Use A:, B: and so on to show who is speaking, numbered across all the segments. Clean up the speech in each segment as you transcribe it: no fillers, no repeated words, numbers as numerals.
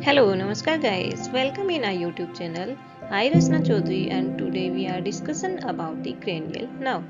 A: Hello, Namaskar guys. Welcome in our YouTube channel. I Rasna Chaudhary and today we are discussing about the cranial nerve.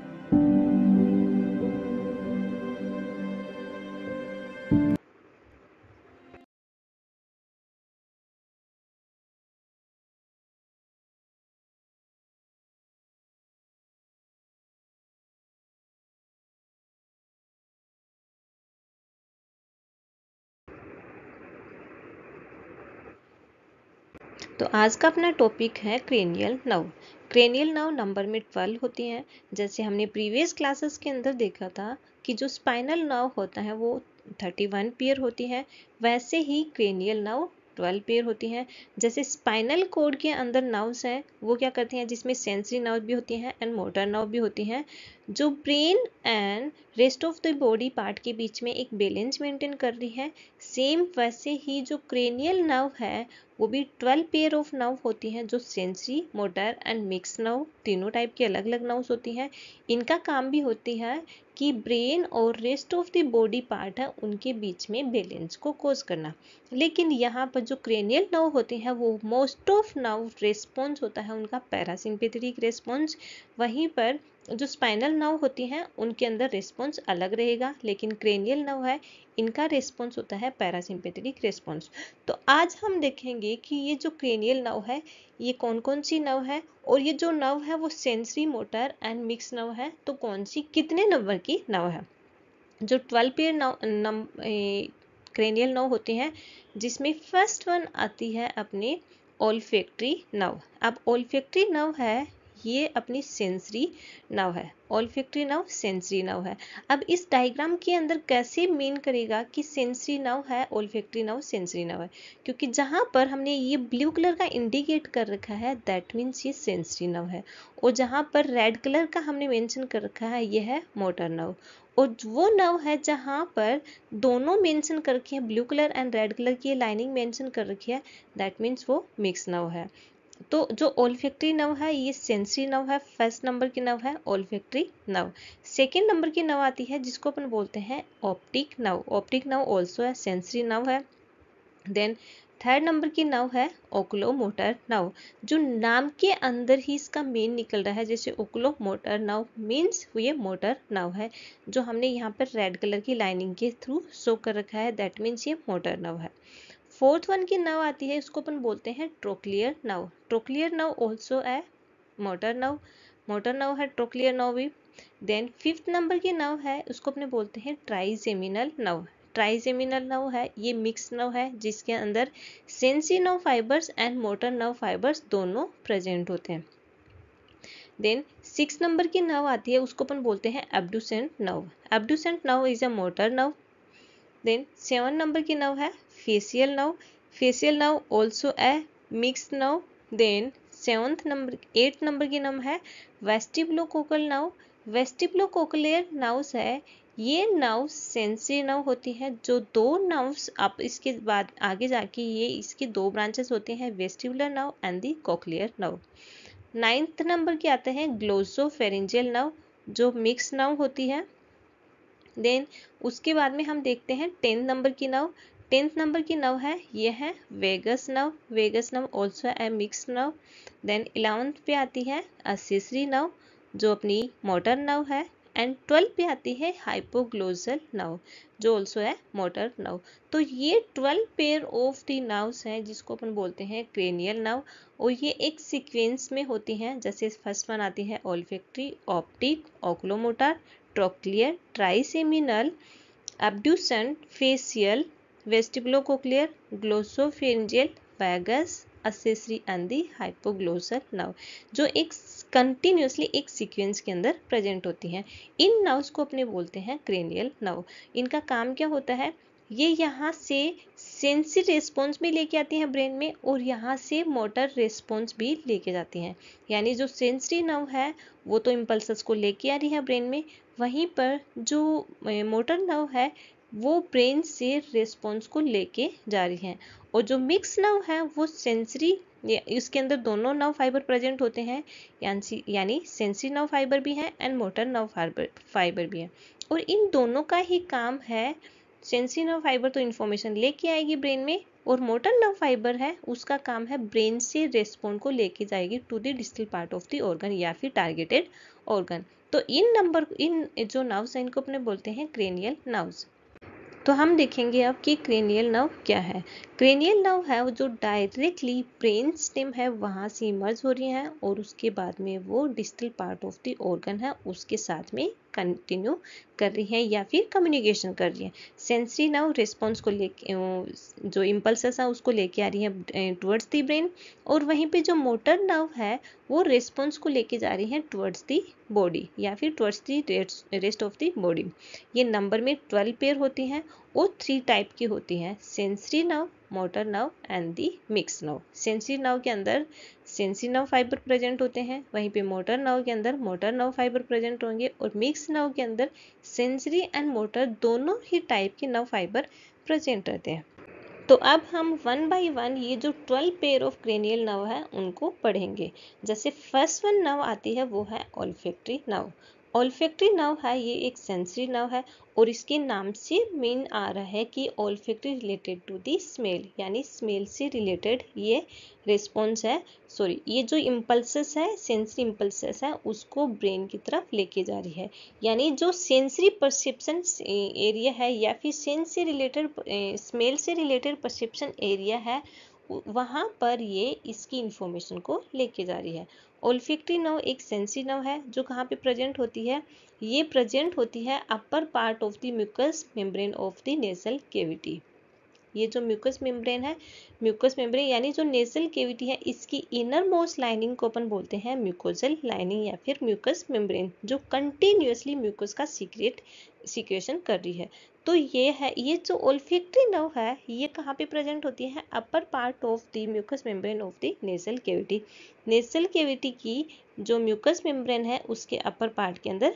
A: तो आज का अपना topic है cranial nerve. Cranial nerve number में 12 होती हैं। जैसे हमने प्रीवियस क्लासेस के अंदर देखा था कि जो स्पाइनल नर्व होता है वो 31 पेयर होती है, वैसे ही क्रेनियल नर्व 12 पेयर होती हैं। जैसे स्पाइनल कोड के अंदर नर्व्स हैं वो क्या करती हैं, जिसमें सेंसरी नर्व भी होती हैं एंड मोटर नर्व भी होती हैं, जो brain and rest of the body part के बीच में एक बैलेंस मेंटेन कर रही है। सेम वैसे ही जो क्रेनियल नर्व है वो भी 12 पेयर ऑफ नर्व होती हैं, जो sensory, motor and mix nerve तीनों टाइप की अलग अलग नर्व्स होती हैं। इनका काम भी होती है कि ब्रेन और rest of the body part है उनके बीच में बैलेंस को कोज करना। लेकिन यहाँ पर जो क्रेनियल नर्व होती हैं वो मोस्ट ऑफ नर्व रेस्पॉन्स होता है उनका पैरासिम्पैथेटिक रेस्पॉन्स। वहीं पर जो स्पाइनल नर्व होती हैं उनके अंदर रिस्पॉन्स अलग रहेगा, लेकिन क्रेनियल नर्व है इनका रिस्पॉन्स होता है पैरासिम्पैथेटिक रिस्पॉन्स। तो आज हम देखेंगे कि ये जो क्रेनियल नर्व है ये कौन कौन सी नर्व है, और ये जो नर्व है वो sensory, motor and mix nerve है, तो कौन सी कितने नंबर की नर्व है। जो 12 पेयर क्रेनियल नर्व होती हैं, जिसमें फर्स्ट वन आती है अपनी ओल्फैक्टरी नर्व। अब ओल्फैक्टरी नर्व है ये अपनी सेंसरी नर्व है। ओल्फैक्टरी नर्व सेंसरी नर्व है। अब इस डायग्राम के अंदर कैसे मीन करेगा कि सेंसरी नर्व है, ओल्फैक्टरी नर्व सेंसरी नर्व है, क्योंकि जहां पर हमने ये ब्लू कलर का इंडिकेट कर रखा है दैट मीन्स ये सेंसरी नर्व है, और जहां पर रेड कलर का हमने मेंशन कर रखा है ये है मोटर नर्व। और वो नर्व है जहां पर दोनों मेंशन कर रखी है, blue colour and red colour की लाइनिंग मेंशन कर रखी है, दैट मीन्स वो मिक्स नर्व है। तो जो ओल्फैक्टरी नर्व है ये सेंसरी नर्व है, फर्स्ट नंबर की नर्व है ओल्फैक्टरी नर्व। सेकेंड नंबर की नर्व आती है जिसको अपन बोलते हैं optic nerve. Optic nerve also है सेंसरी नर्व है। देन थर्ड नंबर की नर्व है ओकुलोमोटर नर्व, जो नाम के अंदर ही इसका मेन निकल रहा है। जैसे ओकुलोमोटर नर्व मीन्स ये मोटर नर्व है, जो हमने यहाँ पर रेड कलर की लाइनिंग के थ्रू शो कर रखा है, दैट मीन्स ये मोटर नर्व है। फोर्थ वन की नर्व आती है, इसको अपन बोलते हैं trochlear nerve. Trochlear nerve also है मोटर नर्व, मोटर नर्व है ट्रोक्लियर नर्व भी। देन फिफ्थ नंबर की नर्व है उसको अपने बोलते हैं ट्राइजेमिनल नर्व। ट्राइजेमिनल नर्व है ये मिक्स नर्व है, जिसके अंदर sensory nerve fibres and motor nerve fibres दोनों प्रेजेंट होते हैं। देन सिक्स नंबर की नर्व आती है उसको अपन बोलते हैं abducent nerve. Abducent nerve is a motor nerve. Then seven number की नर्व है facial nerve. Facial nerve also a mix nerve. Then eight number की नर्व है वेस्टिबुलोकोकल नर्व। वेस्टिबुलोकोकलियर नर्व्स है ये नर्व सेंसरी नर्व होती है। जो दो नर्व्स आप इसके बाद आगे जाके ये इसकी दो ब्रांचेस होते हैं, vestibular nerve and the cochlear nerve. Ninth number के आते हैं ग्लोसोफेरिंजियल नर्व, जो मिक्स नर्व होती है। देन उसके बाद में हम देखते हैं 10 नंबर की नर्व। 10th नंबर की नर्व है ये है vagus nerve. Vagus nerve also a mix nerve. Then 11th पे आती है असेसरी नर्व, जो अपनी मोटर नर्व है। एंड 12 पे आती है हाइपोग्लोसल नर्व, जो ऑल्सो है मोटर नर्व। तो ये 12 पेयर ऑफ द नर्व्स हैं जिसको अपन बोलते हैं क्रेनियल नर्व, और ये एक सीक्वेंस में होती हैं। जैसे फर्स्ट वन आती है olfactory, optic, oculomotor, trochlear, trigeminal, abducent, facial, vestibulocochlear, glossopharyngeal, vagus, accessory and the hypoglossal nerve, जो एक कंटिन्यूसली एक सीक्वेंस के अंदर प्रेजेंट होती हैं। इन नर्व्स को अपने बोलते हैं क्रेनियल नर्व। इनका काम क्या होता है, ये यहाँ से सेंसरी रिस्पॉन्स भी लेके आती हैं ब्रेन में, और यहाँ से मोटर रिस्पॉन्स भी लेके जाती हैं। यानी जो सेंसरी नर्व है वो तो इम्पल्सेस को लेके आ रही है ब्रेन में, वहीं पर जो मोटर नर्व है वो ब्रेन से रिस्पॉन्स को लेके जा रही है। और जो मिक्स नर्व है वो सेंसरी, इसके अंदर दोनों नर्व फाइबर प्रेजेंट होते हैं, यानी सेंसरी नर्व फाइबर भी है एंड मोटर नर्व फाइबर भी है। और इन दोनों का ही काम है, सेंसरी नर्व फाइबर तो इन्फॉर्मेशन लेके आएगी ब्रेन में, और मोटर नर्व फाइबर है उसका काम है ब्रेन से रेस्पॉन्ड को लेके जाएगी to the distal part of the organ या फिर टारगेटेड ऑर्गन। तो इन जो नर्व्स हैं इनको अपने बोलते हैं क्रेनियल नर्व्स। तो हम देखेंगे अब कि क्रेनियल नर्व क्या है। क्रेनियल नर्व है वो जो डायरेक्टली ब्रेन स्टेम है वहाँ से इमर्ज हो रही है और उसके बाद में वो distal part of the organ है उसके साथ में कंटिन्यू कर रही है या फिर कम्युनिकेशन कर रही है। सेंसरी नर्व रिस्पॉन्स को लेके जो इम्पल्सेस है उसको लेके आ रही है टुवर्ड्स द ब्रेन, और वहीं पे जो मोटर नर्व है वो रिस्पॉन्स को लेके जा रही है टुवर्ड्स द बॉडी या फिर towards the rest of the body. ये नंबर में 12 पेयर होती हैं और 3 टाइप की होती हैं, sensory nerve, motor nerve and the mix nerve. Sensory nerve के अंदर सेंसरी नर्व फाइबर प्रेजेंट होते हैं, वहीं पे मोटर नर्व के अंदर मोटर नर्व फाइबर प्रेजेंट होंगे, और मिक्स नर्व के अंदर सेंसरी एंड मोटर दोनों ही टाइप के नर्व फाइबर प्रेजेंट रहते हैं। तो अब हम वन बाय वन ये जो 12 पेयर ऑफ क्रेनियल नर्व है उनको पढ़ेंगे। जैसे फर्स्ट वन नर्व आती है वो है ओल्फैक्टरी नर्व। ओल्फैक्टरी नर्व है ये एक सेंसरी नर्व है और इसके नाम से मीन आ रहा है कि olfactory related to the smell, यानी स्मेल से रिलेटेड ये रिस्पॉन्स है, ये जो इम्पल्सेस है सेंसरी इम्पल्सेस है उसको ब्रेन की तरफ लेके जा रही है। यानी जो सेंसरी परसेप्शन एरिया है या फिर सेंस से रिलेटेड स्मेल से रिलेटेड परसेप्शन एरिया है वहाँ पर ये इसकी इंफॉर्मेशन को लेके जा रही है। ओल्फैक्टरी नर्व एक सेंसरी नर्व है जो कहाँ पे प्रेजेंट होती है, ये प्रेजेंट होती है upper part of the mucous membrane of the nasal cavity. ये जो म्यूकस मेम्ब्रेन है, म्यूकस मेम्ब्रेन यानी जो नेजल कैविटी है इसकी इनर मोस्ट लाइनिंग को अपन बोलते हैं म्यूकोजल लाइनिंग या फिर म्यूकस मेम्ब्रेन, जो कंटिन्यूअसली म्यूकस का सिक्रेशन कर रही है। तो ये जो ओल्फैक्टरी नर्व है ये कहाँ पे प्रेजेंट होती है, upper part of the mucous membrane of the nasal cavity. Nasal cavity की जो म्यूकस मेम्ब्रेन है उसके अपर पार्ट के अंदर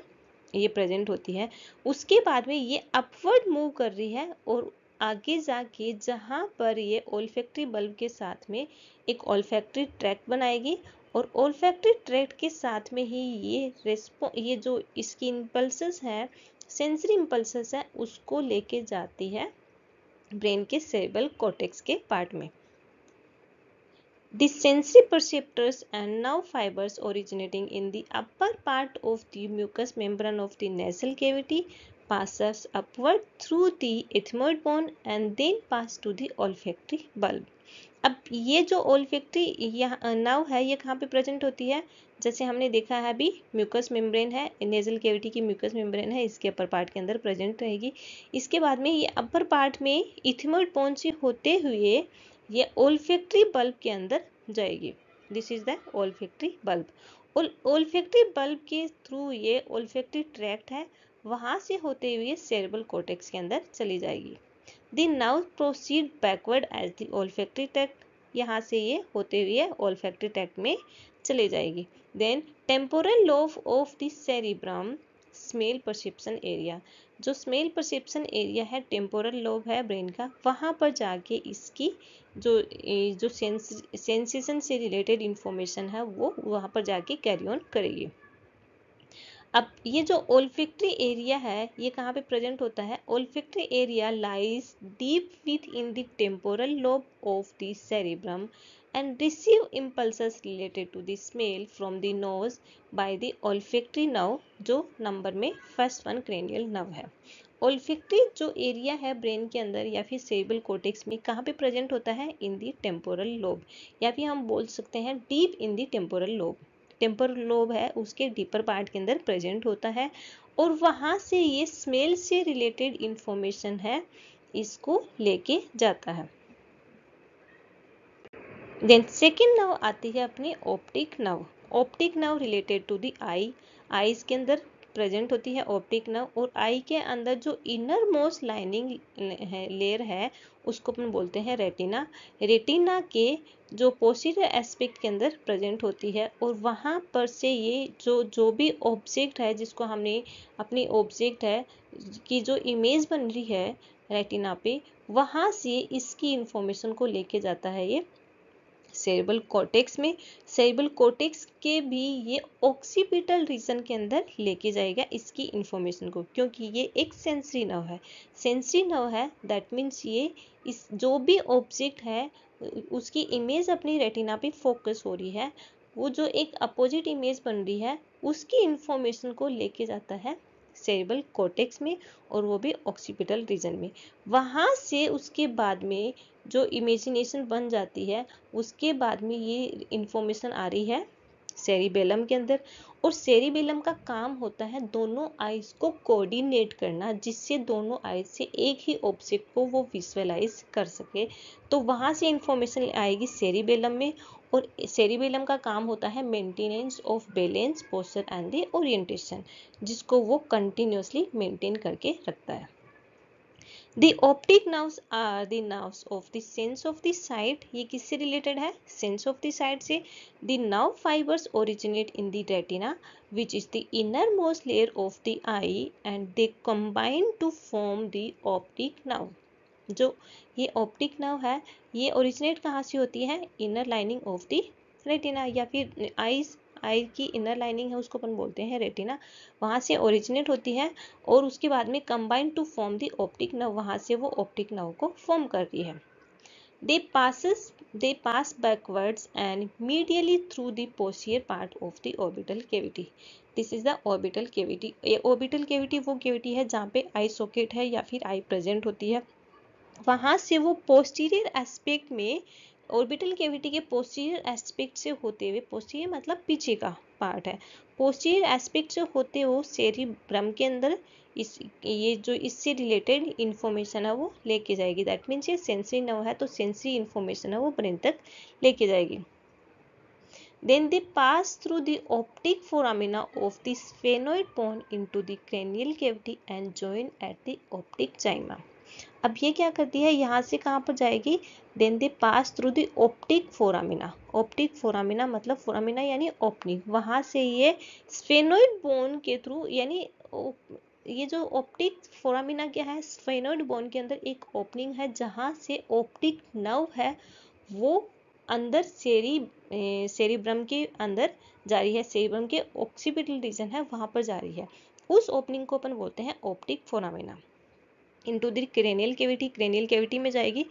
A: ये प्रेजेंट होती है। उसके बाद में ये अपवर्ड मूव कर रही है और आगे जाके जहाँ पर ये ओल्फैक्टरी बल्ब के साथ में एक ओल्फैक्टरी ट्रैक्ट बनाएगी और ओल्फैक्टरी ट्रैक्ट के साथ में ही ये जो इसकी इम्पल्सेस है सेंसरी इम्पल्सेस है उसको लेके जाती है ब्रेन के सेरेब्रल कॉर्टेक्स के पार्ट में। The sensory perceptors and nerve fibers originating in the upper part of the mucous membrane of the nasal cavity passes upward through the ethmoid bone and then pass to the olfactory bulb। अब ये जो olfactory nerve है ये कहाँ पे present होती है, जैसे हमने देखा है अभी म्यूकस मेम्ब्रेन है, नेजल कैविटी की म्यूकस मेम्ब्रेन है इसके अपर पार्ट के अंदर प्रेजेंट रहेगी। इसके बाद में ये अपर पार्ट में इथमोइड बोन से होते हुए ये ओल्फैक्टरी बल्ब के अंदर जाएगी। This is the olfactory bulb. Olfactory bulb के थ्रू ये ओल्फैक्टरी ट्रैक्ट है वहां से होते हुए सेरेब्रल कॉर्टेक्स के अंदर चली जाएगी। The nerve proceed backward as the olfactory tract, यहाँ से ये होते हुए olfactory tract में चले जाएगी। Then temporal lobe of the cerebrum smell perception area, जो स्मेल परसेप्शन एरिया है टेम्पोरल लोब है ब्रेन का, वहाँ पर जाके इसकी जो सेंसेशन से रिलेटेड इंफॉर्मेशन है वो वहाँ पर जाके कैरी ऑन करेगी। अब ये जो ओल्फैक्टरी एरिया है ये कहाँ पे प्रेजेंट होता है, olfactory area lies deep with in the temporal lobe of the cerebrum and receive impulses related to the smell from the nose by the olfactory nerve, जो नंबर में फर्स्ट वन क्रेनियल नर्व है। Olfactory जो area है brain के अंदर या फिर cerebral cortex में कहाँ पे प्रेजेंट होता है, इन दी टेम्पोरल लोब, या फिर हम बोल सकते हैं deep in the temporal lobe. Temporal lobe है उसके डीपर पार्ट के अंदर प्रेजेंट होता है और वहाँ से ये स्मेल से रिलेटेड इंफॉर्मेशन है इसको लेके जाता है। देन सेकेंड नर्व आती है अपनी optic nerve. Optic nerve related to the eye, eyes के अंदर प्रेजेंट होती है ऑप्टिक नर्व और आई के अंदर जो इनर मोस्ट लाइनिंग लेयर है उसको अपन बोलते हैं रेटिना। रेटिना के जो पोस्टीरियर एस्पेक्ट के अंदर प्रेजेंट होती है और वहाँ पर से ये जो भी ऑब्जेक्ट है जिसको हमने अपनी ऑब्जेक्ट है की जो इमेज बन रही है रेटिना पे, वहाँ से इसकी इंफॉर्मेशन को लेके जाता है ये सेरेब्रल कॉर्टेक्स में, सेरेब्रल कॉर्टेक्स के भी ये ऑक्सीपिटल रीजन के अंदर लेके जाएगा इसकी इंफॉर्मेशन को, क्योंकि ये एक सेंसरी नर्व है। सेंसरी नर्व है दैट मीन्स ये इस जो भी ऑब्जेक्ट है उसकी इमेज अपनी रेटिना पे फोकस हो रही है, वो जो एक अपोजिट इमेज बन रही है उसकी इंफॉर्मेशन को लेके जाता है सेरेब्रल कॉर्टेक्स में, और वो भी ऑक्सीपिटल रीजन में। वहाँ से उसके बाद में जो इमेजिनेशन बन जाती है उसके बाद में ये इंफॉर्मेशन आ रही है सेरिबेलम के अंदर, और सेरिबेलम का काम होता है दोनों आइज को कोऑर्डिनेट करना, जिससे दोनों आइज से एक ही ऑब्जेक्ट को वो विजुअलाइज कर सके। तो वहाँ से इंफॉर्मेशन आएगी सेरिबेलम में, और सेरिबेलम का काम होता है maintenance of balance, posture and the orientation, जिसको वो कंटिन्यूसली मेंटेन करके रखता है। The optic nerves are the nerves of the sense of the sight। ये किससे रिलेटेड है? Sense of the sight से। The nerve fibers originate in the retina, which is the innermost layer of the eye, and they combine to form the optic nerve। जो ये optic nerve है ये originate कहाँ से होती है? Inner lining of the retina, या फिर आई की इनर लाइनिंग है उसको अपन बोलते हैं रेटिना, वहाँ से ओरिजिनेट होती है और उसके बाद में combine to form the optic nerve, वहाँ से वो ऑप्टिक नर्व को फॉर्म कर रही है। They pass backwards and medially through the posterior part of the orbital cavity। This is the orbital cavity। ये orbital cavity वो cavity है जहाँ पे आई सॉकेट है या फिर आई प्रेजेंट होती है। वहाँ से वो पोस्टीरियर एस्पेक्ट में, ऑर्बिटल कैविटी के पोस्टीरियर एस्पेक्ट से होते हुए, पोस्टीरियर मतलब पीछे का पार्ट है, पोस्टीरियर एस्पेक्ट से होते हुए सेरिब्रम के अंदर ये जो इससे रिलेटेड इंफॉर्मेशन है वो लेके जाएगी। दैट मीन्स ये सेंसरी नर्व है तो सेंसरी इंफॉर्मेशन है वो ब्रेन तक लेके जाएगी। Then they pass through the optic foramina of the sphenoid bone into the cranial cavity and join at the optic cyma। अब ये क्या करती है, यहाँ से कहाँ पर जाएगी? Then they pass through the optic foramina. Optic foramina मतलब फोरामिना यानी ओपनिंग, वहाँ से ये स्फेनोइड बोन के थ्रू, यानी ये जो ऑप्टिक फोरामिना क्या है, स्फेनोइड बोन के अंदर एक ओपनिंग है जहाँ से ऑप्टिक नर्व है वो अंदर सेरिब्रम के अंदर जा रही है, सेरिब्रम के ऑक्सीपिटल रीजन है वहाँ पर जा रही है, उस ओपनिंग को अपन बोलते हैं optic foramina. Into the cranial cavity, cranial cavity में जाएगी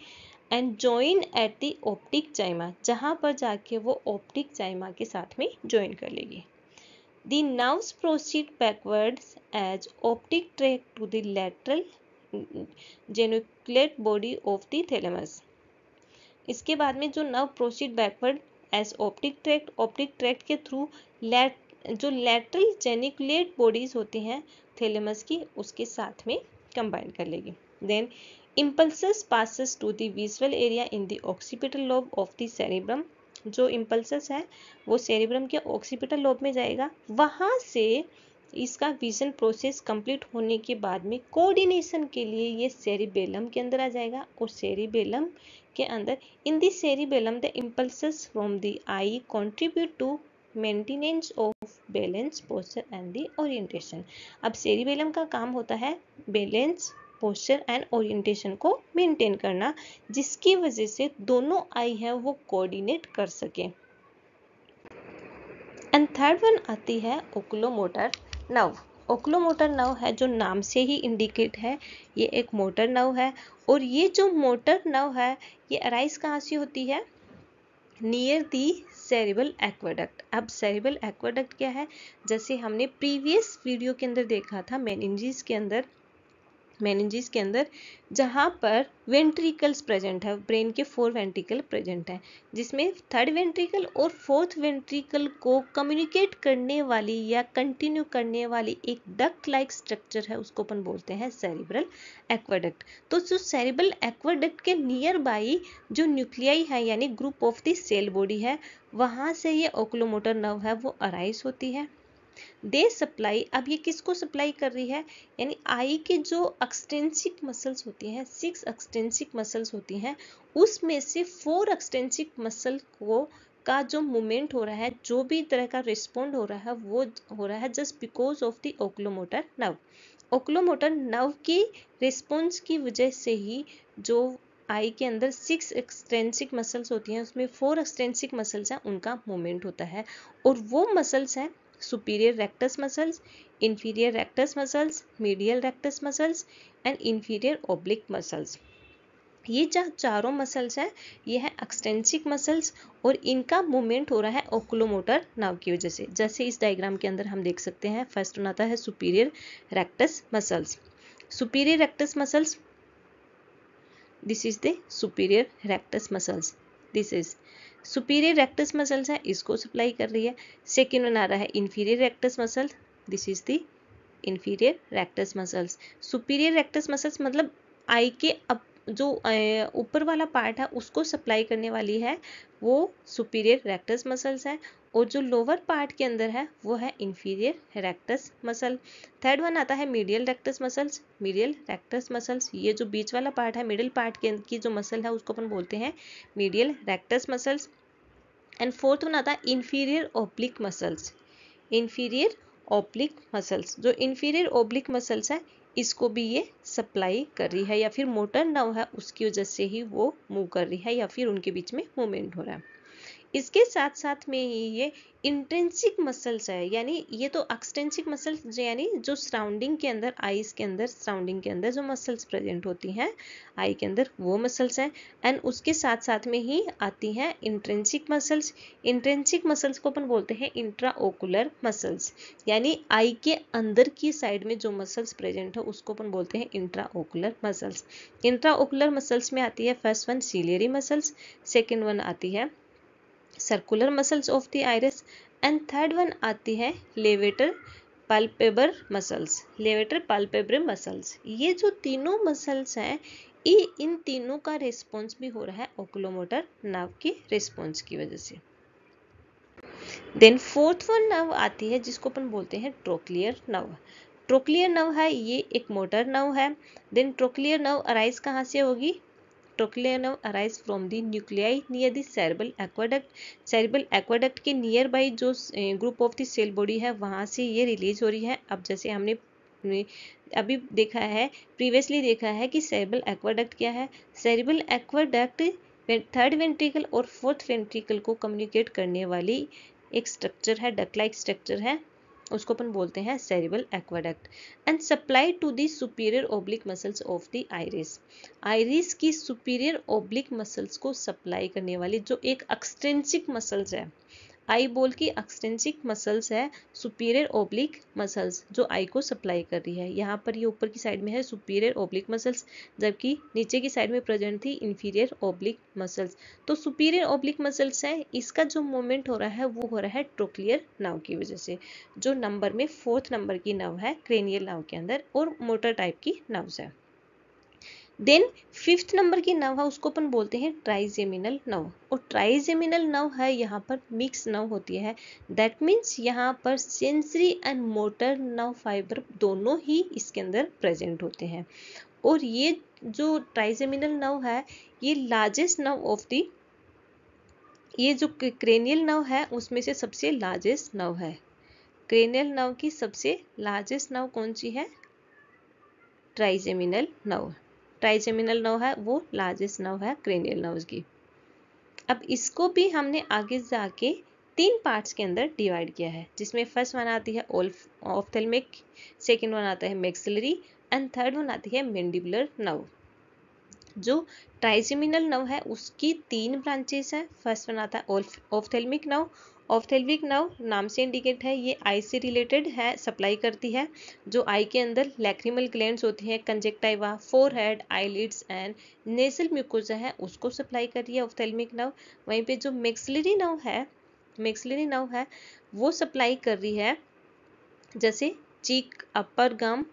A: and join at the optic chiasma, जहाँ पर जाके वो ऑप्टिक जाइमा के साथ में ज्वाइन कर लेगी। The nerves proceed backwards as optic track to the lateral geniculate body of the thalamus. इसके बाद में जो nerve proceed backward as optic tract के थ्रू जो लैटरल जेनिकुलेट बॉडीज होती हैं थैलेमस की उसके साथ में कंबाइन कर लेगी। Then impulses passes to the visual area in the occipital lobe of the cerebrum। जो impulses है वो सेरिब्रम के ऑक्सीपिटल लोब में जाएगा, वहाँ से इसका विजन प्रोसेस कंप्लीट होने के बाद में कोऑर्डिनेशन के लिए ये सेरिबेलम के अंदर आ जाएगा, और सेरिबेलम के अंदर in the cerebellum the impulses from the eye contribute to maintenance of balance, posture and the orientation. अब सेरिबेलम का काम होता है बैलेंस, पोस्चर एंड ओरिएंटेशन को मेंटेन करना, जिसकी वजह से दोनों आई है वो कोऑर्डिनेट कर सके। एंड थर्ड वन आती है ओकुलोमोटर नर्व। ओकुलोमोटर नर्व है जो नाम से ही इंडिकेट है, ये एक मोटर नर्व है, और ये जो मोटर नर्व है ये अराइज कहाँ से होती है? Near the cerebral aqueduct. अब सेरिब्रल एक्वाडक्ट क्या है? जैसे हमने प्रीवियस वीडियो के अंदर देखा था मेनिंजेस के अंदर जहाँ पर वेंट्रिकल्स प्रेजेंट है, ब्रेन के 4 वेंट्रिकल प्रेजेंट है, जिसमें थर्ड वेंट्रिकल और फोर्थ वेंट्रिकल को कम्युनिकेट करने वाली या कंटिन्यू करने वाली एक डक्ट लाइक स्ट्रक्चर है, उसको अपन बोलते हैं सेरिब्रल एक्वाडक्ट। तो जो सेरिब्रल एक्वाडक्ट के नियर बाई जो न्यूक्लियाई है यानी group of the cell body है, वहाँ से ये ओकुलोमोटर नर्व है वो अराइज होती है। दे सप्लाई, अब ये किसको सप्लाई कर रही है? यानी आई के जो एक्सटेंसिक मसल्स होती हैं, 6 एक्सटेंसिक मसल्स होती हैं, उसमें से 4 एक्सटेंसिक मसल को का जो मूवमेंट हो रहा है, जो भी तरह का रिस्पॉन्ड हो रहा है वो हो रहा है just because of the oculomotor nerve. Oculomotor nerve की रिस्पॉन्स की वजह से ही जो आई के अंदर 6 एक्सटेंसिक मसल्स होती हैं, उसमें 4 एक्सटेंसिक मसल्स हैं, उनका मूवमेंट होता है। और वो मसल्स हैं superior rectus muscles, inferior rectus muscles, medial rectus muscles and inferior oblique muscles. ये जो चारों मसल्स हैं ये है एक्सटेंसिक मसल्स और इनका मूवमेंट हो रहा है ओकुलोमोटर नर्व की वजह से। जैसे इस डायग्राम के अंदर हम देख सकते हैं, फर्स्ट वन आता है superior rectus muscles. Superior rectus muscles, this is the superior rectus muscles, this is superior rectus muscles है, इसको सप्लाई कर रही है। सेकेंड वन आ रहा है inferior rectus muscle, this is the inferior rectus muscles. Superior rectus muscles मतलब आई के जो ऊपर वाला पार्ट है उसको सप्लाई करने वाली है वो सुपीरियर रेक्टस मसल्स है, और जो लोअर पार्ट के अंदर है वो है inferior rectus muscle. Third one आता है medial rectus muscles, medial rectus muscles, ये जो बीच वाला पार्ट है मिडिल पार्ट की जो मसल है उसको अपन बोलते हैं medial rectus muscles. And fourth one आता है inferior oblique muscles, inferior oblique muscles. जो इंफीरियर ओब्लिक मसल्स है इसको भी ये सप्लाई कर रही है, या फिर मोटर नर्व है उसकी वजह से ही वो मूव कर रही है, या फिर उनके बीच में मूवमेंट हो रहा है। इसके साथ साथ में ही ये इंट्रिंसिक मसल्स है, यानी ये तो एक्सटेंसिक मसल्स यानी जो सराउंडिंग के अंदर, आईज के अंदर सराउंडिंग के अंदर जो मसल्स प्रेजेंट होती हैं आई के अंदर वो मसल्स हैं। एंड उसके साथ साथ में ही आती हैं इंट्रिंसिक मसल्स। इंट्रिंसिक मसल्स को अपन बोलते हैं इंट्रा ओकुलर मसल्स, यानी आई के अंदर की साइड में जो मसल्स प्रेजेंट है उसको अपन बोलते हैं intra ocular muscles. Intra ocular muscles में आती है first one ciliary muscles, second one आती है circular muscles of the iris and third one आती है लेवेटर पाल्पेबर मसल्स, लेवेटर पाल्पेब्रम मसल्स। ये जो तीनों मसल्स हैं इन तीनों का रिस्पॉन्स भी हो रहा है ओकुलोमोटर नर्व की रिस्पॉन्स की वजह से। देन फोर्थ वन नर्व आती है जिसको अपन बोलते हैं ट्रोक्लियर नर्व। ट्रोक्लियर नर्व है ये एक मोटर नर्व है। देन ट्रोक्लियर नर्व अराइज कहाँ से होगी? Trochlear nerve arise from the nuclei near the cerebral aqueduct। cerebral aqueduct के नियर बाई जो group of the cell body है वहाँ से ये रिलीज हो रही है। अब जैसे हमने अभी देखा है, प्रीवियसली देखा है कि सेरेब्रल एक्वाडक्ट क्या है। सेरेब्रल एक्वाडक्ट थर्ड वेंट्रिकल और फोर्थ वेंट्रिकल को कम्युनिकेट करने वाली एक स्ट्रक्चर है, डक लाइक स्ट्रक्चर है, उसको अपन बोलते हैं cerebral aqueduct. And supply to the superior oblique muscles of the iris. Iris की सुपीरियर ओब्लिक मसल्स को सप्लाई करने वाली जो एक एक्सटेंसिक मसल्स है, आई बोल की एक्सटेंसिक मसल्स है सुपीरियर ओब्लिक मसल्स जो आई को सप्लाई कर रही है। यहाँ पर ये ऊपर की साइड में है सुपीरियर ओब्लिक मसल्स, जबकि नीचे की साइड में प्रेजेंट थी इंफीरियर ओब्लिक मसल्स। तो सुपीरियर ओब्लिक मसल्स है, इसका जो मूवमेंट हो रहा है वो हो रहा है ट्रोक्लियर नर्व की वजह से, जो नंबर में फोर्थ नंबर की नर्व है क्रेनियल नर्व के अंदर और मोटर टाइप की नर्व्स है। देन फिफ्थ नंबर की नर्व है उसको अपन बोलते हैं ट्राइजेमिनल नर्व, और ट्राइजेमिनल नर्व है यहाँ पर मिक्स नर्व होती है। दैट मीन्स यहाँ पर sensory and motor nerve fibre दोनों ही इसके अंदर प्रेजेंट होते हैं। और ये जो ट्राइजेमिनल नर्व है ये लार्जेस्ट नर्व ऑफ दी, ये जो क्रेनियल नर्व है उसमें से सबसे लार्जेस्ट नर्व है। क्रेनियल नर्व की सबसे लार्जेस्ट नर्व कौन सी है? Trigeminal nerve. ट्राइजेमिनल नर्व है वो लार्जेस्ट नर्व है क्रेनियल नर्व्स की। अब इसको भी हमने आगे जाके 3 पार्ट्स के अंदर डिवाइड किया है, जिसमें फर्स्ट वन आती है ऑफ्थेल्मिक, सेकंड वन आता है मैक्सिलरी एंड थर्ड वन आती है मैंडिबुलर नर्व। जो ट्राइजेमिनल नर्व है उसकी 3 ब्रांचेस है। फर्स्ट वन आता है ऑफ्थेल्मिक नर्व। ऑफ्थेल्मिक नर्व नाम से इंडिकेट है ये आई से रिलेटेड है, सप्लाई करती है। जो आई के अंदर लैक्रिमल ग्लैंड्स होती है, conjunctiva, forehead, eyelids and nasal mucosa है उसको सप्लाई कर रही है ऑफ्थेल्मिक नर्व। वहीं पे जो मैक्सिलरी नर्व है वो सप्लाई कर रही है जैसे चीक, अपर गम,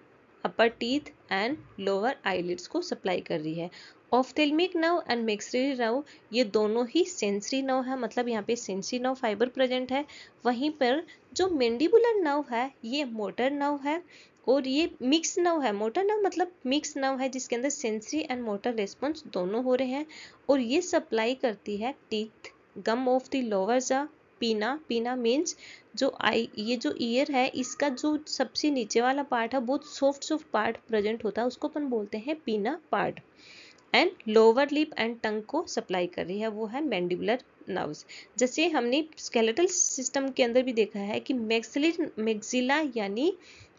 A: अपर टीथ एंड लोअर आईलिड्स को सप्लाई कर रही है। ऑफ्थेल्मिक नर्व एंड मैक्सिलरी नर्व ये दोनों ही सेंसरी नर्व है, मतलब यहाँ पे सेंसरी नर्व फाइबर प्रेजेंट है। वहीं पर जो मैंडिबुलर नर्व है ये मोटर नर्व है, और ये मिक्स नर्व है। मोटर नर्व मतलब मिक्स नर्व है जिसके अंदर सेंसरी एंड मोटर रेस्पॉन्स दोनों हो रहे हैं, और ये सप्लाई करती है teeth, gum of the lower jaw, पीना मीन्स जो ये जो ईयर है इसका जो सबसे नीचे वाला पार्ट है बहुत सॉफ्ट पार्ट प्रेजेंट होता है उसको अपन बोलते हैं पीना part. And lower lip and tongue को सप्लाई कर रही है, वो है मैंडिबुलर नर्व्स। जैसे हमने स्केलेटल सिस्टम के अंदर भी देखा है कि मैक्सिला यानी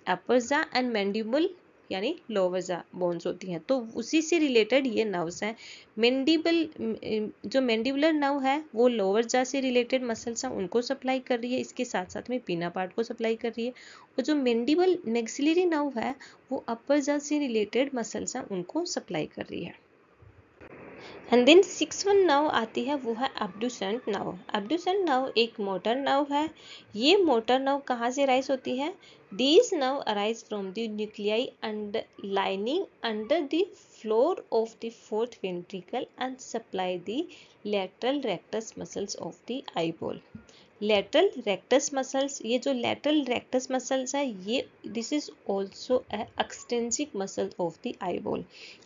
A: अपर जा एंड मैंडिबल यानी लोअर जा बोन्स होती हैं, तो उसी से रिलेटेड ये नर्व्स हैं। जो मैंडिबुलर नर्व है वो लोअर जा से रिलेटेड मसल्स हैं उनको सप्लाई कर रही है, इसके साथ साथ में पीना पार्ट को सप्लाई कर रही है। और जो मैंडिबल मैक्सिलरी नर्व है वो अपर जा से रिलेटेड मसल्स हैं उनको सप्लाई कर रही है। एंड देन 6th नर्व आती है, वो है अब्ड्यूसेंट नर्व। अब्ड्यूसेंट नर्व एक मोटर नर्व है। ये मोटर नर्व कहाँ से राइज होती है? These nerve arise from the nuclei and lining under the floor of the fourth ventricle and supply the lateral rectus muscles of the eyeball. Lateral rectus muscles, ये जो lateral rectus muscles है ये this is also extrinsic muscle of the eyeball.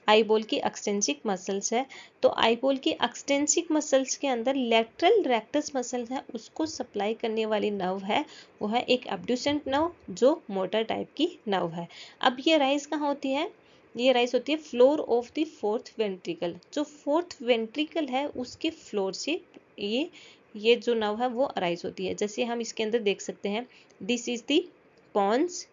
A: Eyeball की extrinsic muscles है, तो eyeball की extrinsic muscles के अंदर लेटरल रेक्टस मसल्स है उसको सप्लाई करने वाली नर्व है वो है एक अब्ड्यूसेंट नर्व जो मोटर टाइप की नर्व है। अब ये राइज कहाँ होती है? ये राइज होती है floor of the fourth ventricle. जो फोर्थ वेंट्रिकल है उसके फ्लोर से ये जो नर्व है वो अराइज होती है। जैसे हम इसके अंदर देख सकते हैं, this is the pons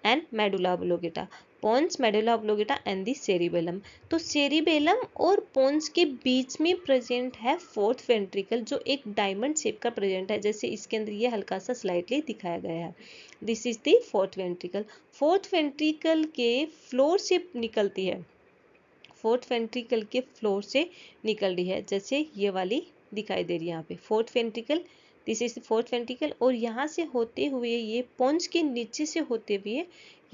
A: and medulla oblongata, pons medulla oblongata and the cerebellum. तो सेरिबेलम और पोन्स के बीच में प्रेजेंट है फोर्थ वेंट्रिकल जो एक डायमंड शेप का प्रेजेंट है, जैसे इसके अंदर ये हल्का सा स्लाइटली दिखाया गया है। This is the fourth ventricle. Fourth ventricle के फ्लोर से निकलती है, फोर्थ वेंट्रिकल के फ्लोर से निकल रही है, जैसे ये वाली दिखाई दे रही है यहाँ पे fourth ventricle. This is fourth ventricle और यहाँ से होते हुए ये पोंच के नीचे से होते हुए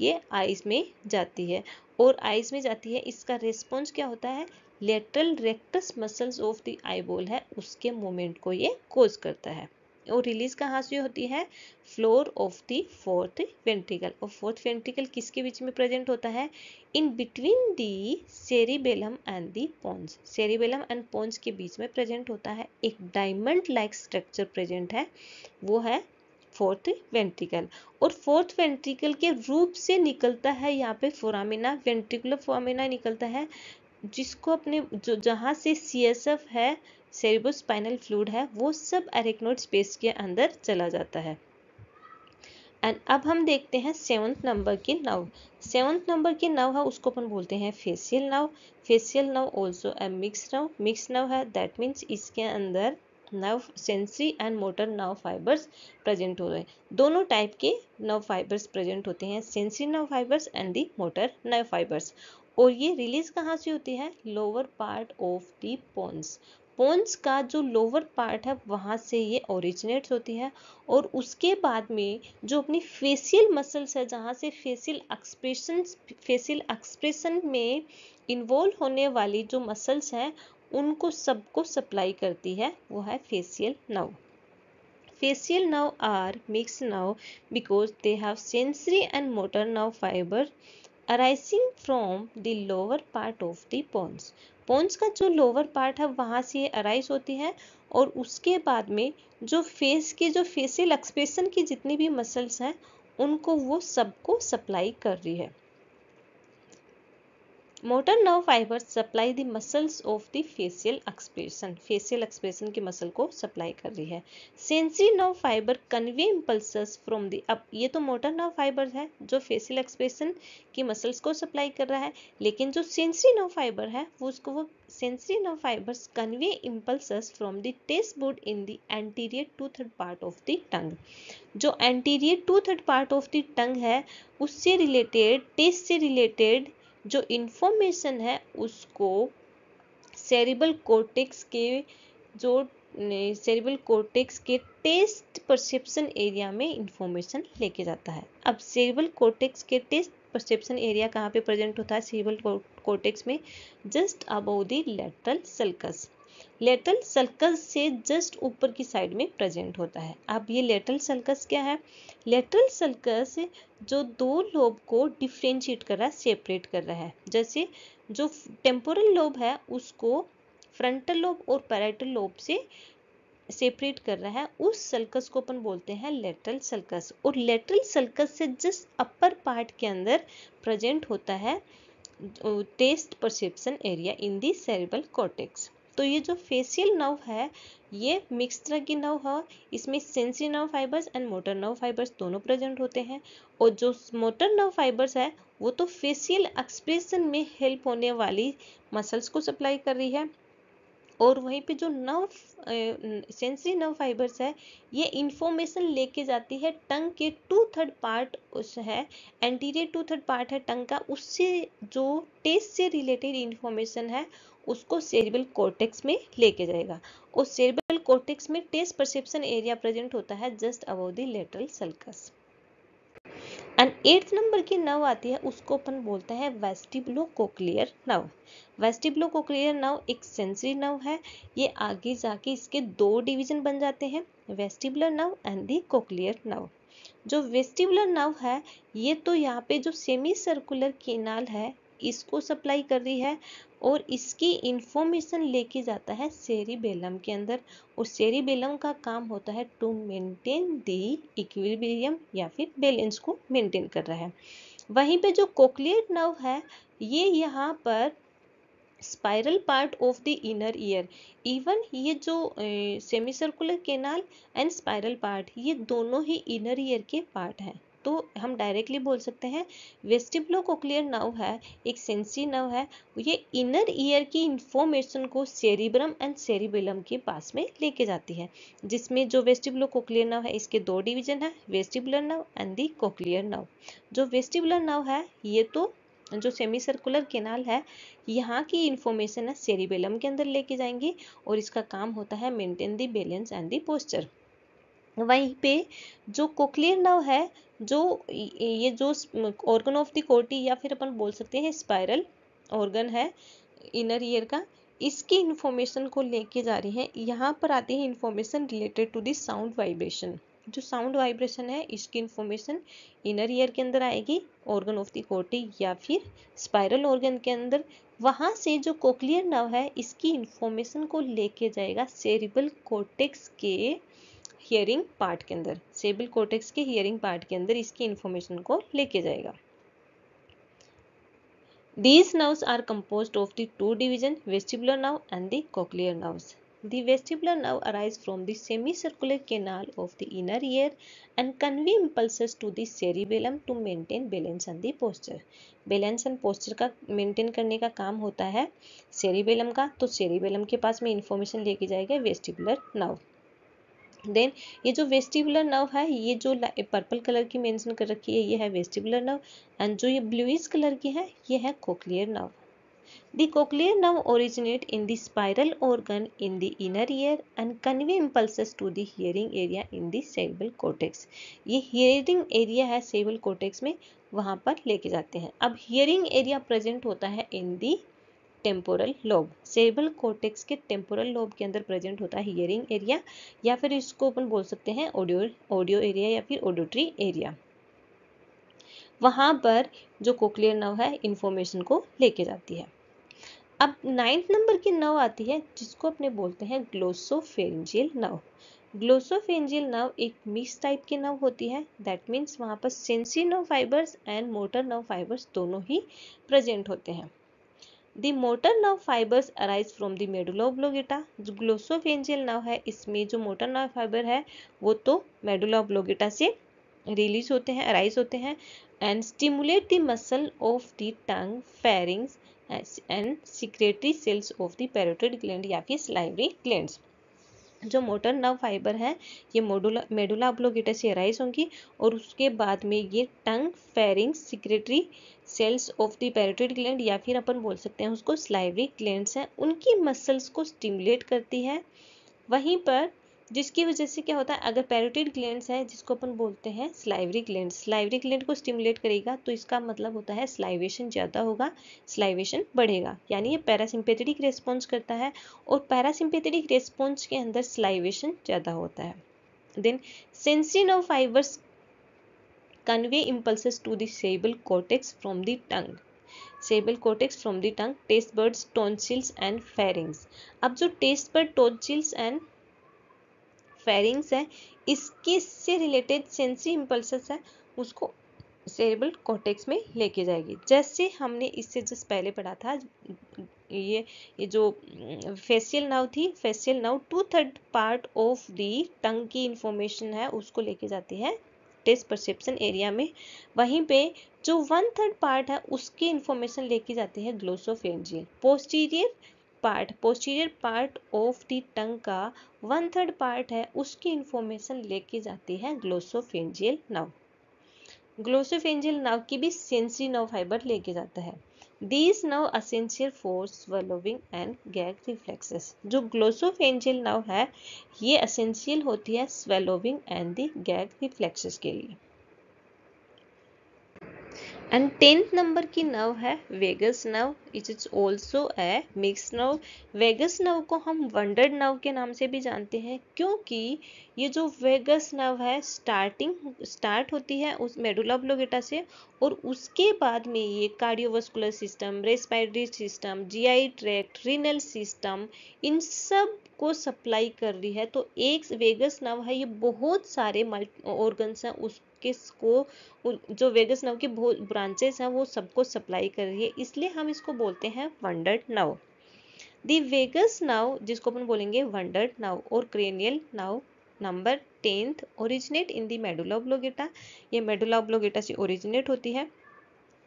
A: ये आइज में जाती है और आइज में जाती है। इसका रेस्पॉन्स क्या होता है? Lateral rectus muscles of the eyeball है उसके मूवमेंट को ये कोज करता है और रिलीज कहाँ से होती है? Floor of the fourth ventricle. और फोर्थ वेंट्रिकल किसके बीच में प्रेजेंट होता है? In between the cerebellum and the pons. Cerebellum and pons के बीच में प्रेजेंट होता है एक डायमंड लाइक स्ट्रक्चर प्रेजेंट है, वो है फोर्थ वेंट्रिकल। और फोर्थ वेंट्रिकल के रूप से निकलता है यहाँ पे फोरामिना, वेंट्रिकुलर फोरामिना निकलता है, जिसको अपने जहाँ से CSF है, सेरेब्रोस्पाइनल फ्लूइड है, वो सब एरिकनोइड स्पेस के अंदर चला जाता है। एंड अब हम देखते हैं 7th नंबर की नर्व। 7th नंबर की नर्व है उसको अपन बोलते हैं facial nerve. Facial nerve also a mix nerve. Mix nerve है, दैट मीन्स इसके अंदर nerve sensory and motor nerve fibres present हो रहे हैं। दोनों टाइप के नर्व फाइबर्स प्रेजेंट होते हैं, sensory nerve fibres and the motor nerve fibres. और ये रिलीज कहाँ से होती है? Lower part of the pons. Pons का जो लोअर पार्ट है वहाँ से ये ओरिजिनेट होती है और उसके बाद में जो अपनी फेशियल मसल्स है, जहाँ से फेशियल एक्सप्रेशन में इन्वॉल्व होने वाली जो मसल्स हैं उनको सबको सप्लाई करती है, वो है facial nerve. Facial nerve are mixed nerve because they have sensory and motor nerve fiber arising from the lower part of the pons. Pons का जो लोअर पार्ट है वहाँ से अराइज होती है और उसके बाद में जो फेस के जो फेशियल एक्सप्रेशन की जितनी भी मसल्स हैं उनको वो सबको सप्लाई कर रही है। Motor nerve fibres supply the muscles of the facial expression. Facial expression की मसल को सप्लाई कर रही है। Sensory nerve fibre convey impulses from the, अब ये तो मोटर नर्व फाइबर है जो फेशियल एक्सप्रेशन की मसल्स को सप्लाई कर रहा है, लेकिन जो सेंसरी नर्व फाइबर है वो sensory nerve fibers convey impulses from the taste board in the anterior 2/3 part of the tongue. जो anterior 2/3 part of the tongue है उससे रिलेटेड, टेस्ट से रिलेटेड जो इंफॉर्मेशन है उसको सेरिब्रल कॉर्टेक्स के टेस्ट परसेप्शन एरिया में इंफॉर्मेशन लेके जाता है। अब सेरिब्रल कॉर्टेक्स के टेस्ट परसेप्शन एरिया कहाँ पे प्रेजेंट होता है? सेरिब्रल कॉर्टेक्स में just above the lateral sulcus. Lateral sulcus से जस्ट ऊपर की साइड में प्रेजेंट होता है। अब ये लेटरल सल्कस क्या है? लेटरल सल्कस जो दो लोब को डिफ्रेंशिएट कर रहा है, सेपरेट कर रहा है। जैसे जो टेम्पोरल लोब है उसको फ्रंटल लोब और पैराइटल लोब से सेपरेट कर रहा है, उस सल्कस को अपन बोलते हैं लेटरल सल्कस। और लेटरल सल्कस से जस्ट अपर पार्ट के अंदर प्रेजेंट होता है taste perception area in the cerebral cortex. तो ये जो फेशियल नर्व है ये मिक्स तरह की नर्व है, इसमें sensory nerve fibres and motor nerve fibres दोनों प्रेजेंट होते हैं। और जो मोटर नर्व फाइबर्स है वो तो फेशियल एक्सप्रेशन में हेल्प होने वाली मसल्स को सप्लाई कर रही है, और वहीं पे जो नर्व सेंसरी नर्व फाइबर्स है ये इंफॉर्मेशन लेके जाती है टंग के 2/3 पार्ट उस है, एंटीरियर 2/3 पार्ट है टंग का, उससे जो टेस्ट से रिलेटेड इंफॉर्मेशन है उसको सेरेब्रल कॉर्टेक्स में लेके जाएगा। और सेरेब्रल कॉर्टेक्स में टेस्ट परसेप्शन एरिया प्रेजेंट होता है just above the lateral sulcus. And 8th number की नर्व आती है उसको अपन बोलते हैं वेस्टिबुलो-कोक्लियर नर्व। वेस्टिबुलो-कोक्लियर नर्व एक सेंसरी नर्व है, ये आगे जाके इसके 2 डिवीजन बन जाते हैं, vestibular nerve and the cochlear nerve. जो वेस्टिबुलर नर्व है ये तो यहाँ पे जो सेमी सर्कुलर केनाल है इसको सप्लाई कर रही है, और इसकी इंफॉर्मेशन लेके जाता है सेरिबेलम के अंदर, और सेरिबेलम का काम होता है टू मेंटेन दी इक्विलिब्रियम या फिर बैलेंस को मेंटेन कर रहा है। वहीं पे जो कोक्लियर नर्व है ये यहाँ पर spiral part of the inner year, even ये जो semi circular canal and spiral part ये दोनों ही इनर ईयर के पार्ट हैं। तो हम डायरेक्टली बोल सकते हैं वेस्टिबुलो-कोक्लियर नर्व है एक सेंसरी नर्व है, ये इनर ईयर की इंफॉर्मेशन को सेरिब्रम एंड सेरिबेलम के पास में लेके जाती है। जिसमें जो वेस्टिबुलो-कोक्लियर नर्व है इसके 2 डिवीजन है, vestibular nerve and the cochlear nerve. जो वेस्टिबुलर नर्व है ये तो जो सेमी सर्कुलर केनाल है यहाँ की इंफॉर्मेशन है सेरिबेलम के अंदर लेके जाएंगे, और इसका काम होता है maintain the balance and the posture. वहीं पे जो कोक्लियर नर्व है जो ये जो ऑर्गन ऑफ द कोटी या फिर अपन बोल सकते हैं स्पाइरल ऑर्गन है इनर ईयर का, इसकी इंफॉर्मेशन को लेके जा रही है। यहाँ पर आती है information related to the sound vibration. जो साउंड वाइब्रेशन है इसकी इंफॉर्मेशन इनर ईयर के अंदर आएगी ऑर्गन ऑफ द कोटी या फिर स्पाइरल ऑर्गन के अंदर। वहां से जो कोक्लियर नर्व है इसकी इंफॉर्मेशन को लेके जाएगा सेरिब्रल कॉर्टेक्स के हियरिंग पार्ट के अंदर, सेरिब्रल कॉर्टेक्स के हियरिंग पार्ट के अंदर इसकी इंफॉर्मेशन को लेके जाएगा। These nerves are composed of the 2 divisions, vestibular nerve and the cochlear nerves. The vestibular nerve arises from the semicircular canal of the inner ear and convey impulses to the cerebellum to maintain balance and the posture. Balance and posture का maintain करने का काम होता है cerebellum का, तो cerebellum के पास में information लेके जाएगा vestibular nerve. देन ये जो वेस्टिबुलर नर्व है ये जो पर्पल कलर की मेंशन कर रखी है ये है वेस्टिबुलर नर्व, एंड जो ये ब्लूइश कलर की है ये है cochlear nerve. The cochlear nerve originate in the spiral organ in the inner ear and convey impulses to the hearing area in the cerebral cortex. ये हियरिंग एरिया है cerebral cortex में, वहां पर लेके जाते हैं। अब हियरिंग एरिया प्रेजेंट होता है इन दी टेम्पोरल लोब, सेरेब्रल कॉर्टेक्स के टेम्पोरल लोब के अंदर प्रेजेंट होता है हियरिंग एरिया, या फिर इसको अपन बोल सकते हैं ऑडियो एरिया या फिर ऑडिटरी एरिया। वहां पर जो कोक्लियर नर्व है इंफॉर्मेशन को लेके जाती है। अब 9th नंबर की नर्व आती है जिसको अपने बोलते हैं ग्लोसोफेरिंजियल नर्व। ग्लोसोफेरिंजियल नर्व एक मिक्स टाइप की नर्व होती है, दैट मीन्स वहां पर sensory nerve fibres and motor nerve fibres दोनों ही प्रेजेंट होते हैं। The motor nerve fibers arise from the medulla oblongata। जो ग्लोसोफेरिंजियल नर्व है इसमें जो मोटर नर्व फाइबर है वो तो मेडुला ओब्लोंगेटा से रिलीज होते हैं, अराइज होते हैं, and stimulate the muscle of the tongue, pharynx and secretory cells of the parotid gland या फिर सलाइवरी ग्लैंड्स। जो मोटर नर्व फाइबर है ये मेडुला ओब्लोंगेटा से अराइज होंगी, और उसके बाद में ये tongue, pharynx, secretory cells of the parotid gland या फिर अपन बोल सकते हैं उसको सलाइवरी ग्लैंड्स हैं, उनकी मसल्स को स्टिमुलेट करती है। वहीं पर जिसकी वजह से क्या होता है, अगर पैरोटिड ग्लैंड्स है जिसको अपन बोलते हैं सलाइवरी ग्लैंड को स्टिमुलेट करेगा तो इसका मतलब होता है सलाइवेशन ज़्यादा होगा, सलाइवेशन बढ़ेगा, यानी ये पैरासिम्पेथेटिक रेस्पॉन्स करता है, और पैरासिम्पेथेटिक रेस्पॉन्स के अंदर सलाइवेशन ज़्यादा होता है। Then sensory nerve fibres convey impulses to the cerebral cortex from the tongue, cerebral cortex from the tongue, taste buds, tonsils and pharynx। अब जो taste bud, tonsils and pharynx है इसके से रिलेटेड सेंसरी impulses है उसको cerebral cortex में लेके जाएगी। जैसे हमने इससे जस्ट पहले पढ़ा था, ये जो फेशियल नर्व थी, facial nerve 2/3 part of the tongue की इंफॉर्मेशन है उसको लेके जाती है टेस्ट परसेप्शन एरिया में। वहीं पे जो 1/3 पार्ट है उसकी इंफॉर्मेशन लेके जाती है glossopharyngeal. Posterior part of the टंग का 1/3 पार्ट है उसकी इंफॉर्मेशन लेके जाती है ग्लोसोफेरिंजियल नर्व। ग्लोसोफेरिंजियल नर्व की भी सेंसरी नर्व फाइबर लेके जाता है। These nerve essential for swallowing and gag reflexes। जो ग्लोसोफेरिंजियल नर्व है ये एसेंशियल होती है swallowing and the gag reflexes के लिए। एंड 10th नंबर की नर्व है vagus nerve. It is also a mix nerve. Vagus nerve को हम वंडर्ड नर्व के नाम से भी जानते हैं, क्योंकि ये जो वेगस नर्व है स्टार्ट होती है उस मेडुला ऑब्लोंगेटा से, और उसके बाद में ये cardiovascular system, respiratory system, GI tract, renal system, इन सब को सप्लाई कर रही है। तो एक वेगस नर्व है, ये बहुत सारे ऑर्गन्स हैं उसके को, जो वेगस नर्व की बहुत ब्रांचेस हैं वो सबको सप्लाई कर रही है, इसलिए हम इसको बोलते हैं वंडर्ड नर्व। दी वेगस नर्व जिसको अपन बोलेंगे वंडर्ड नर्व और cranial nerve number 10th originate in the medulla oblongata. ये मेडुला ऑब्लोंगेटा से ओरिजिनेट होती है,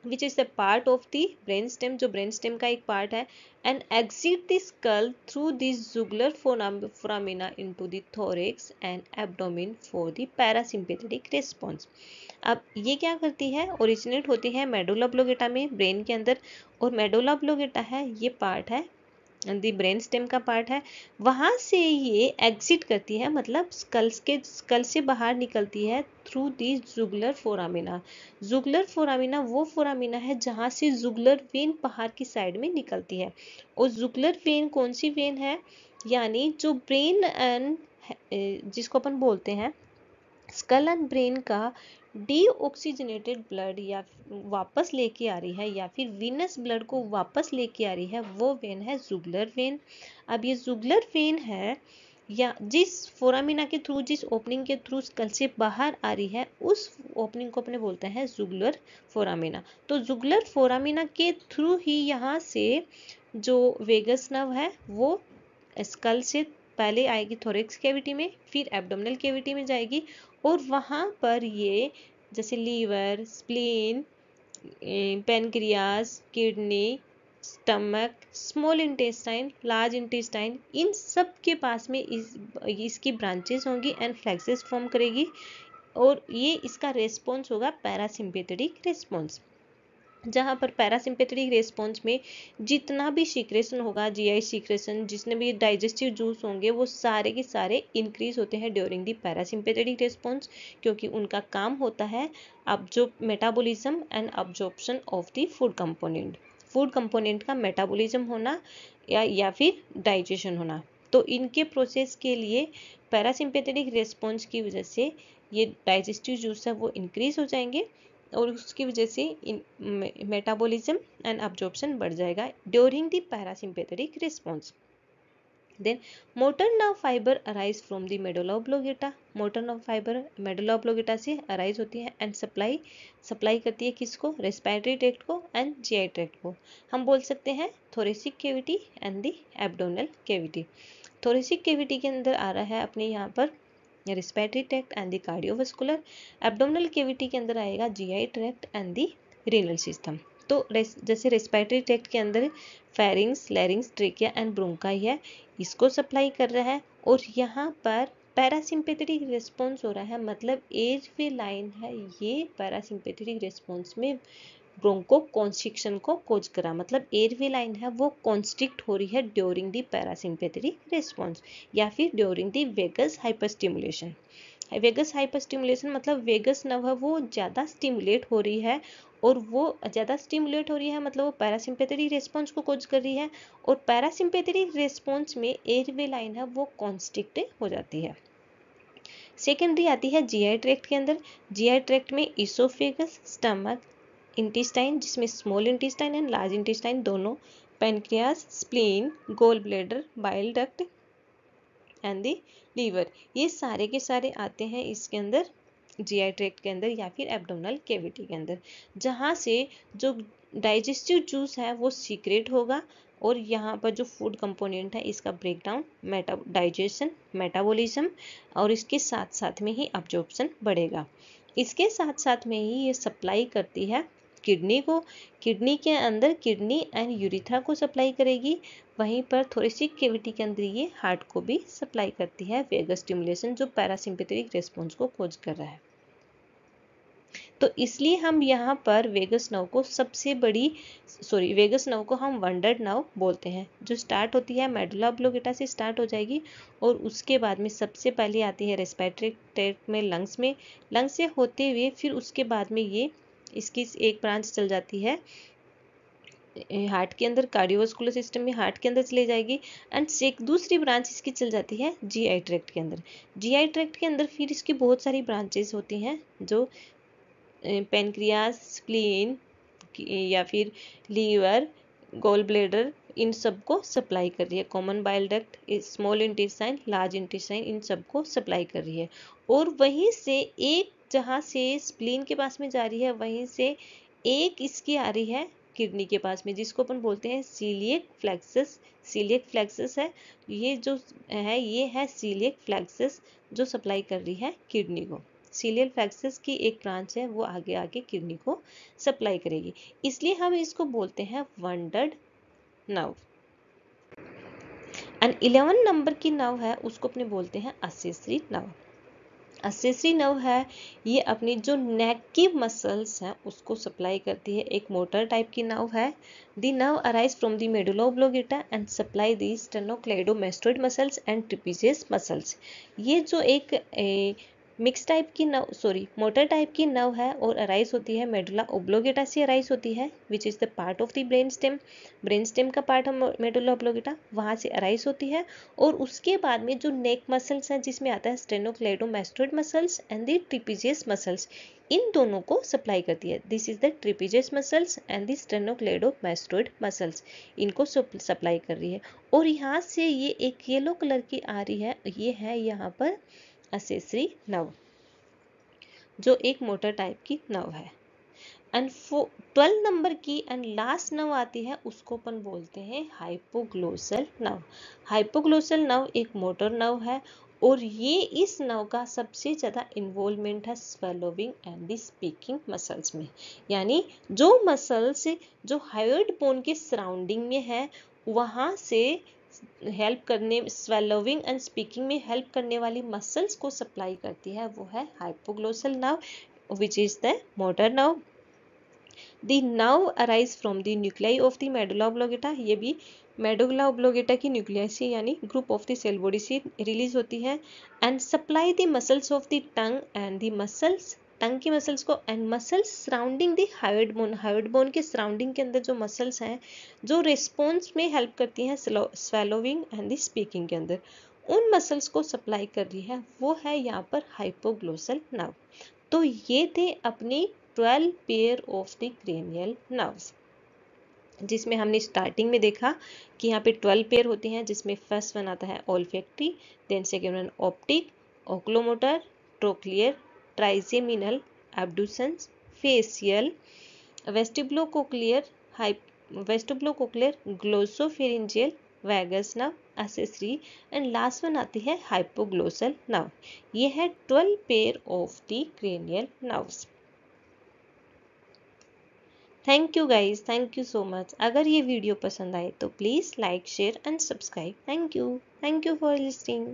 A: which is a part of the brain stem, जो brain stem का एक part है, and exit the skull through the jugular foramina into the thorax and abdomen for the parasympathetic response। अब ये क्या करती है, ओरिजिनेट होती है मेडुला ऑब्लोंगेटा में, ब्रेन के अंदर, और मेडुला ऑब्लोंगेटा है ये पार्ट है दी ब्रेन स्टेम का पार्ट है, वहां से ये एग्जिट करती है, मतलब स्कल से बाहर निकलती है through the jugular foramina. Jugular foramina वो फोरामिना है जहां से जुगुलर वेन बाहर की साइड में निकलती है। और जुगुलर वेन कौन सी वेन है, यानी जो ब्रेन एंड जिसको अपन बोलते हैं स्कल एंड ब्रेन का डीऑक्सीजनेटेड ब्लड या वापस लेके आ रही है, या फिर वीनस ब्लड को वापस लेके आ रही है, वो वेन है जुगुलर वेन। अब ये जुगुलर वेन है या जिस फोरामिना के थ्रू, जिस ओपनिंग के थ्रू स्कल से बाहर आ रही है, उस ओपनिंग को अपने बोलते हैं जुगुलर फोरामिना। तो जुगुलर फोरामिना के थ्रू ही यहाँ से जो वेगस नर्व है वो स्कल से पहले आएगी थोरेक्स कैविटी में, फिर एब्डोमिनल कैविटी में जाएगी, और वहाँ पर ये जैसे liver, spleen, pancreas, kidney, stomach, small intestine, large intestine, इन सब के पास में इसकी ब्रांचेस होंगी एंड फ्लेक्सेस फॉर्म करेगी, और ये इसका रेस्पॉन्स होगा पैरासिम्पेथेटिक रेस्पॉन्स। जहाँ पर पैरासिम्पेथेटिक रेस्पॉन्स में जितना भी सीक्रेशन होगा, जीआई सीक्रेशन, जितने भी डाइजेस्टिव जूस होंगे, वो सारे के सारे इंक्रीज होते हैं ड्यूरिंग द पैरासिम्पेथेटिक रेस्पॉन्स, क्योंकि उनका काम होता है metabolism and absorption of the food component का मेटाबॉलिज्म होना या फिर डाइजेशन होना। तो इनके प्रोसेस के लिए पैरासिम्पेथेटिक रेस्पॉन्स की वजह से ये डाइजेस्टिव जूस है वो इंक्रीज हो जाएंगे, और उसकी वजह से मेटाबॉलिज्म एंड अब्जॉर्प्शन बढ़ जाएगा during the parasympathetic response. Then motor nerve fibre arise from the medulla oblongata. Motor nerve fibre medulla oblongata से अराइज होती है एंड सप्लाई करती है किसको, रेस्पिरेटरी ट्रैक्ट को एंड जीआई ट्रैक्ट को। हम बोल सकते हैं thoracic cavity and the abdominal cavity. Thoracic cavity के अंदर आ रहा है अपने यहाँ पर respiratory tract and the cardiovascular. Abdominal cavity के अंदर आएगा GI tract and the renal system. तो जैसे रेस्पिरेटरी ट्रैक्ट के अंदर फेरिंग्स, लैरिंग्स, ट्रेकिया एंड ब्रोंकाई है, इसको सप्लाई कर रहा है, और यहाँ पर पैरासिम्पेथेटिक रिस्पॉन्स हो रहा है, मतलब एयरवे लाइन है, ये पैरासिम्पेथेटिक रिस्पॉन्स में ब्रोंको कॉन्स्ट्रिक्शन को कोज करा, मतलब एयरवे लाइन है वो कॉन्स्ट्रिक्ट हो रही है ड्यूरिंग द पैरासिम्पेथेटिक रिस्पॉन्स या फिर during the vagus hyperstimulation. Vagus hyperstimulation मतलब वेगस नर्व है वो ज़्यादा स्टिमुलेट हो रही है, और वो ज़्यादा स्टिमुलेट हो रही है मतलब वो पैरासिम्पेथेटिक रिस्पॉन्स को कोज कर रही है, और पैरासिम्पेथेटिक रिस्पॉन्स में एयरवे लाइन है वो कॉन्स्ट्रिक्ट हो जाती है। सेकेंडरी आती है जीआई ट्रैक्ट के अंदर। जीआई ट्रैक्ट में इसोफेगस, स्टमक, इंटेस्टाइन जिसमें small intestine and large intestine दोनों, pancreas, spleen, gall bladder, bile duct and the liver, ये सारे के सारे आते हैं इसके अंदर जीआई ट्रैक्ट के अंदर या फिर एब्डोमिनल कैविटी के अंदर, जहाँ से जो डाइजेस्टिव जूस है वो सीक्रेट होगा और यहाँ पर जो फूड कंपोनेंट है इसका ब्रेकडाउन, डाइजेशन, मेटाबॉलिज्म और इसके साथ साथ में ही अब्जॉर्प्शन बढ़ेगा। इसके साथ साथ में ही ये सप्लाई करती है किडनी को, किडनी के अंदर किडनी एंड यूरिथ्रा को सप्लाई करेगी, वहीं पर थोरेसिक कैविटी के अंदर ये हार्ट को भी सप्लाई करती है वेगस स्टिमुलेशन जो पैरासिम्पैथेटिक रिस्पॉन्स को कॉज कर रहा है। तो इसलिए हम यहाँ पर वेगस नर्व को वेगस नर्व को हम वंडर नर्व बोलते हैं, जो स्टार्ट होती है मेडुला ऑब्लोंगेटा से स्टार्ट हो जाएगी और उसके बाद में सबसे पहले आती है रेस्पिरेटरी ट्रैक्ट में, लंग्स से होते हुए फिर उसके बाद में ये इसकी एक ब्रांच चल जाती है हार्ट के अंदर, कार्डियोवास्कुलर सिस्टम में हार्ट के अंदर चली जाएगी एंड एक दूसरी ब्रांच इसकी चल जाती है जीआई ट्रैक्ट के अंदर। जीआई ट्रैक्ट के अंदर फिर इसकी बहुत सारी ब्रांचेस होती हैं जो पेनक्रियास, स्प्लीन या फिर लीवर, गॉल ब्लैडर, इन सब को सप्लाई कर रही है। Common bile duct, small intestine, large intestine, इन सब को सप्लाई कर रही है। और वहीं से एक, जहाँ से स्प्लीन के पास में जा रही है, वहीं से एक इसकी आ रही है किडनी के पास में, जिसको अपन बोलते हैं सीलिएक फ्लेक्सस। सीलिएक फ्लेक्सस है ये जो है, ये है सीलिएक फ्लेक्सस जो सप्लाई कर रही है किडनी को। सीलियल फ्लेक्सस की एक ब्रांच है वो आगे आगे किडनी को सप्लाई करेगी, इसलिए हम इसको बोलते हैं वंडर्ड नर्व। एंड 11 नंबर की नर्व है उसको अपने बोलते हैं एक्सेसरी नर्व। एक्सेसरी नर्व है ये अपनी जो नेक की मसल्स हैं उसको सप्लाई करती है, एक मोटर टाइप की नर्व है। The nerve arise from the medulla oblongata and supply the sternocleidomastoid muscles and trapezius muscles. ये जो एक मिक्स टाइप की मोटर टाइप की नर्व है और अराइज होती है मेडुला ऑब्लोंगेटा से अराइज होती है, विच is the part of the brain stem. Brain stem का पार्ट है मेडुला ऑब्लोंगेटा, वहां से अराइज होती है। और उसके बाद में जो नेक मसल्स हैं जिसमें आता है sternocleidomastoid muscles and the trapezius muscles, इन दोनों को सप्लाई करती है। This is the trapezius muscles and the sternocleidomastoid muscles, इनको सप्लाई कर रही है। और यहाँ से ये एक येलो कलर की आ रही है, ये है यहाँ पर एक्सेसरी नर्व जो एक मोटर टाइप की नर्व है। एंड 12 नंबर की एंड लास्ट नर्व आती है उसको अपन बोलते हैं हाइपोग्लोसल नर्व। हाइपोग्लोसल नर्व एक मोटर नर्व है और ये इस नर्व का सबसे ज़्यादा इन्वॉल्वमेंट है swallowing and the speaking muscles में। यानी जो मसल्स जो हायोइड बोन के सराउंडिंग में है वहाँ से हेल्प करने, स्वेलोविंग एंड स्पीकिंग में हेल्प करने वाली मसल्स को सप्लाई करती है, वो है hypoglossal nerve which is the motor nerve. The nerve arise from the nuclei of the medulla oblongata, ये भी मेडुला ऑब्लोंगेटा की न्यूक्लियाई से यानी group of the cell body से रिलीज होती है। And supply the muscles of the tongue and the muscles, tongue की muscles को and muscles surrounding the hyoid bone, hyoid bone के सराउंडिंग के अंदर जो मसल्स हैं जो रिस्पॉन्स में हेल्प करती हैं स्वेलोविंग एंड द स्पीकिंग के अंदर, उन मसल्स को सप्लाई कर रही है, वो है यहाँ पर हाइपोग्लोसल नर्व। तो ये थे अपनी 12 pair of the cranial nerves, जिसमें हमने स्टार्टिंग में देखा कि यहाँ पे 12 पेयर होती हैं, जिसमें फर्स्ट वन आता है olfactory, then second one optic, oculomotor, trochlear, trigeminal, abducens, facial, vestibulocochlear, glossopharyngeal, vagus nerve, accessory and last one आती है हाइपोग्लोसल नर्व। ये है 12 pair of the cranial nerves. Thank you guys, thank you so much. अगर ये video पसंद आए तो please like, share and subscribe. Thank you for listening.